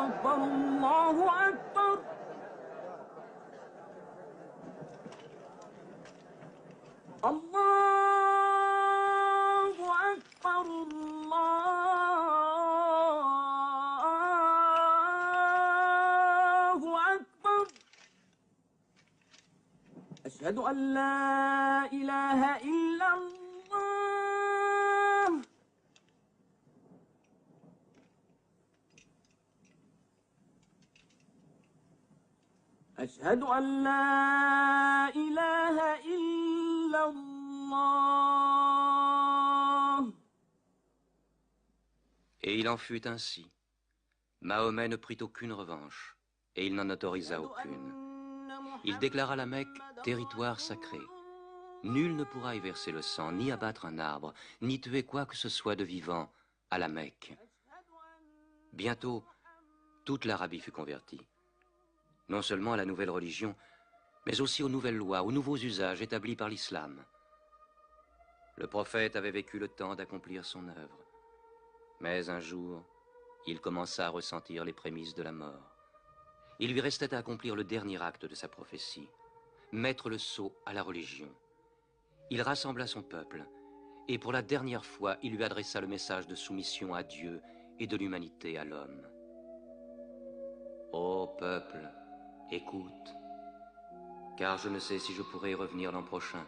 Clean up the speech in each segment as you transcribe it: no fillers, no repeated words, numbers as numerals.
أكبر الله أكبر الله أكبر الله أكبر أشهد أن لا إله إلا الله أشهد أن لا إله إلا الله. Et il en fut ainsi. Mahomet ne prit aucune revanche, et il n'en autorisa aucune. Il déclara la Mecque territoire sacré. Nul ne pourra y verser le sang, ni abattre un arbre, ni tuer quoi que ce soit de vivant à la Mecque. Bientôt, toute l'Arabie fut convertie. Non seulement à la nouvelle religion, mais aussi aux nouvelles lois, aux nouveaux usages établis par l'islam. Le prophète avait vécu le temps d'accomplir son œuvre. Mais un jour, il commença à ressentir les prémices de la mort. Il lui restait à accomplir le dernier acte de sa prophétie, mettre le sceau à la religion. Il rassembla son peuple, et pour la dernière fois, il lui adressa le message de soumission à Dieu et de l'humanité à l'homme. Ô peuple, écoute, car je ne sais si je pourrai y revenir l'an prochain.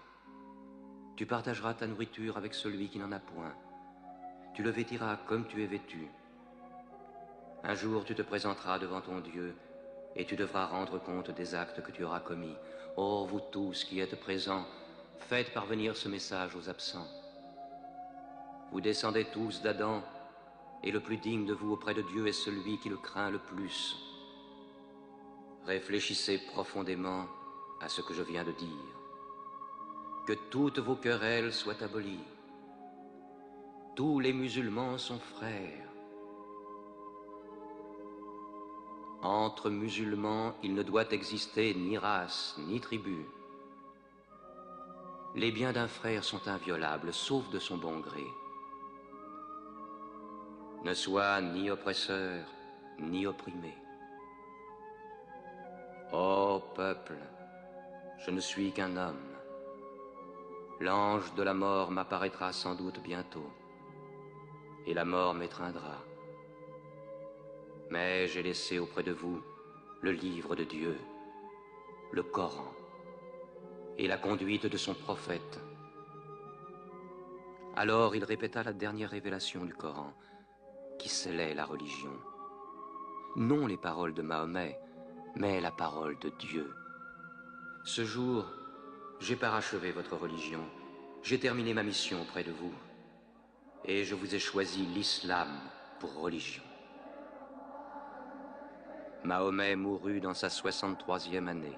Tu partageras ta nourriture avec celui qui n'en a point. Tu le vêtiras comme tu es vêtu. Un jour, tu te présenteras devant ton Dieu et tu devras rendre compte des actes que tu auras commis. Ô vous tous qui êtes présents, faites parvenir ce message aux absents. Vous descendez tous d'Adam, et le plus digne de vous auprès de Dieu est celui qui le craint le plus. Réfléchissez profondément à ce que je viens de dire. Que toutes vos querelles soient abolies. Tous les musulmans sont frères. Entre musulmans, il ne doit exister ni race, ni tribu. Les biens d'un frère sont inviolables, sauf de son bon gré. Ne sois ni oppresseur, ni opprimé. Ô peuple, je ne suis qu'un homme. L'ange de la mort m'apparaîtra sans doute bientôt, et la mort m'étreindra. Mais j'ai laissé auprès de vous le livre de Dieu, le Coran, et la conduite de son prophète. Alors il répéta la dernière révélation du Coran, qui scellait la religion. Non les paroles de Mahomet, mais la parole de Dieu. Ce jour, j'ai parachevé votre religion, j'ai terminé ma mission auprès de vous, et je vous ai choisi l'islam pour religion. Mahomet mourut dans sa 63e année,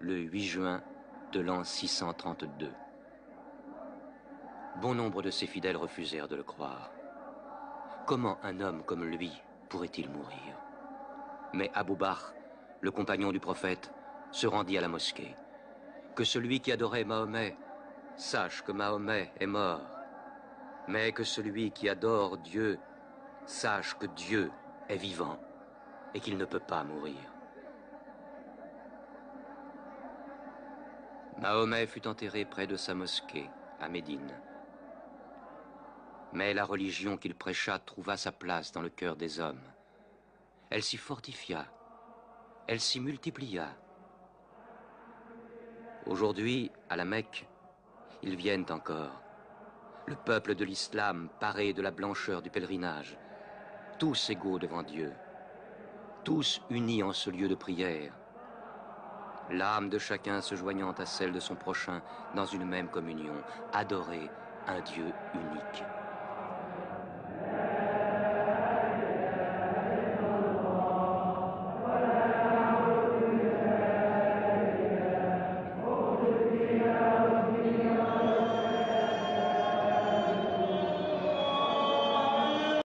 le 8 juin de l'an 632. Bon nombre de ses fidèles refusèrent de le croire. Comment un homme comme lui pourrait-il mourir? Mais Abou Bakr, le compagnon du prophète, se rendit à la mosquée. Que celui qui adorait Mahomet sache que Mahomet est mort, mais que celui qui adore Dieu sache que Dieu est vivant et qu'il ne peut pas mourir. Mahomet fut enterré près de sa mosquée, à Médine. Mais la religion qu'il prêcha trouva sa place dans le cœur des hommes. Elle s'y fortifia, elle s'y multiplia. Aujourd'hui, à la Mecque, ils viennent encore. Le peuple de l'islam paré de la blancheur du pèlerinage, tous égaux devant Dieu, tous unis en ce lieu de prière, l'âme de chacun se joignant à celle de son prochain dans une même communion, adorer un Dieu unique.